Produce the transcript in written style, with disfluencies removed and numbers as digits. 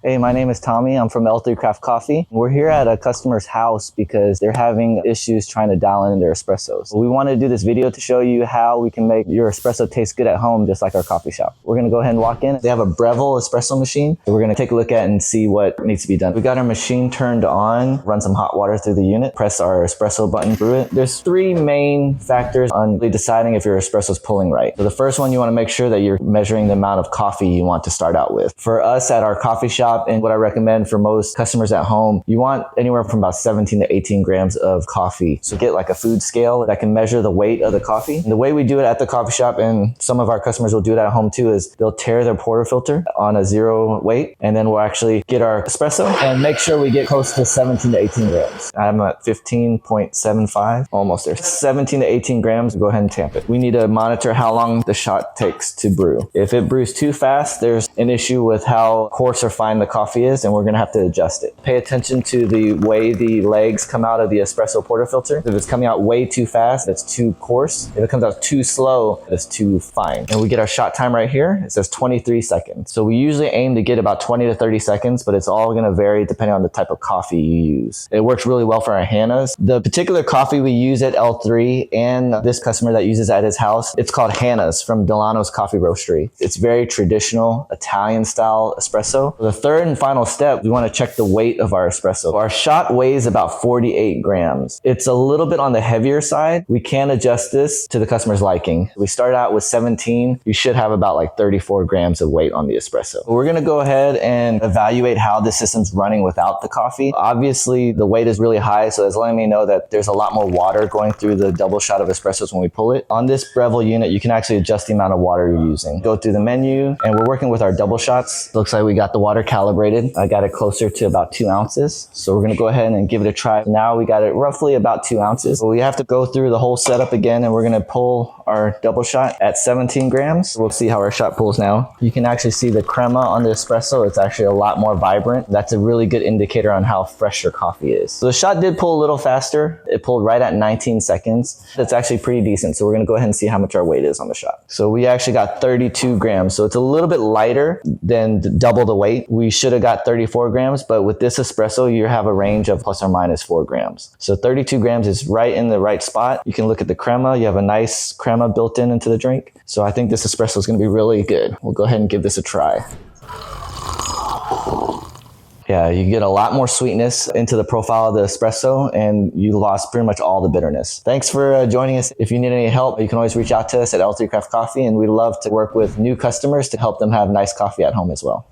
Hey, my name is Tommy. I'm from L3 Craft Coffee. We're here at a customer's house because they're having issues trying to dial in their espressos. We wanted to do this video to show you how we can make your espresso taste good at home, just like our coffee shop. We're gonna go ahead and walk in. They have a Breville espresso machine. We're gonna take a look at and see what needs to be done. We got our machine turned on, run some hot water through the unit, press our espresso button through it. There's three main factors on deciding if your espresso is pulling right. So the first one, you wanna make sure that you're measuring the amount of coffee you want to start out with. For us at our coffee shop, and what I recommend for most customers at home, you want anywhere from about 17 to 18 grams of coffee. So get like a food scale that can measure the weight of the coffee. And the way we do it at the coffee shop, and some of our customers will do it at home too, is they'll tear their porter filter on a 0 weight, and then we'll actually get our espresso and make sure we get close to 17 to 18 grams. I'm at 15.75, almost there. 17 to 18 grams, go ahead and tamp it. We need to monitor how long the shot takes to brew. If it brews too fast, there's an issue with how coarse or fine the coffee is, and we're gonna have to adjust it. Pay attention to the way the legs come out of the espresso porter filter. If it's coming out way too fast, it's too coarse. If it comes out too slow, it's too fine. And we get our shot time right here. It says 23 seconds. So we usually aim to get about 20 to 30 seconds, but it's all gonna vary depending on the type of coffee you use. It works really well for our Hannahs. The particular coffee we use at L3 and this customer that uses at his house, it's called Hannah's from Delano's Coffee Roastery. It's very traditional Italian style espresso. The third and final step, we want to check the weight of our espresso. Our shot weighs about 48 grams. It's a little bit on the heavier side. We can adjust this to the customer's liking. We start out with 17. You should have about like 34 grams of weight on the espresso. We're going to go ahead and evaluate how the system's running without the coffee. Obviously, the weight is really high, so it's letting me know that there's a lot more water going through the double shot of espressos when we pull it. On this Breville unit, you can actually adjust the amount of water you're using. Go through the menu, and we're working with our double shots. Looks like we got the water calibrated. I got it closer to about 2 ounces. So we're gonna go ahead and give it a try. Now we got it roughly about 2 ounces. So we have to go through the whole setup again, and we're gonna pull our double shot at 17 grams. We'll see how our shot pulls now. You can actually see the crema on the espresso. It's actually a lot more vibrant. That's a really good indicator on how fresh your coffee is. So the shot did pull a little faster. It pulled right at 19 seconds. That's actually pretty decent. So we're gonna go ahead and see how much our weight is on the shot. So we actually got 32 grams. So it's a little bit lighter than double the weight. We should have got 34 grams, but with this espresso, you have a range of plus or minus 4 grams. So 32 grams is right in the right spot. You can look at the crema. You have a nice crema built into the drink. So I think this espresso is going to be really good. We'll go ahead and give this a try. Yeah, you get a lot more sweetness into the profile of the espresso, and you lost pretty much all the bitterness. Thanks for joining us. If you need any help, you can always reach out to us at L3 Craft Coffee, and we love to work with new customers to help them have nice coffee at home as well.